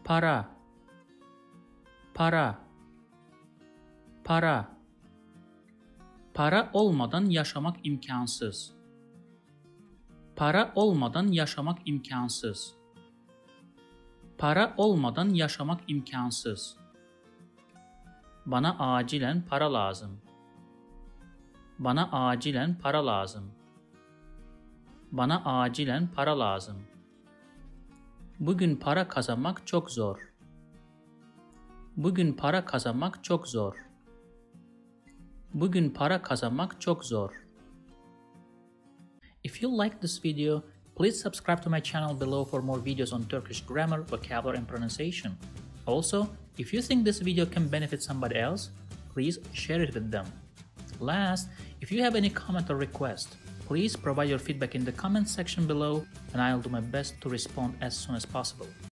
para, para, para. Para olmadan yaşamak imkansız. Para olmadan yaşamak imkansız. Para olmadan yaşamak imkansız. Bana acilen para lazım. Bana acilen para lazım. Bana acilen para lazım. Bugün para kazanmak çok zor. Bugün para kazanmak çok zor. Bugün para kazanmak çok zor. If you like this video, please subscribe to my channel below for more videos on Turkish grammar, vocabulary, and pronunciation. Also, if you think this video can benefit somebody else, please share it with them. Last, if you have any comment or request, please provide your feedback in the comment section below and I'll do my best to respond as soon as possible.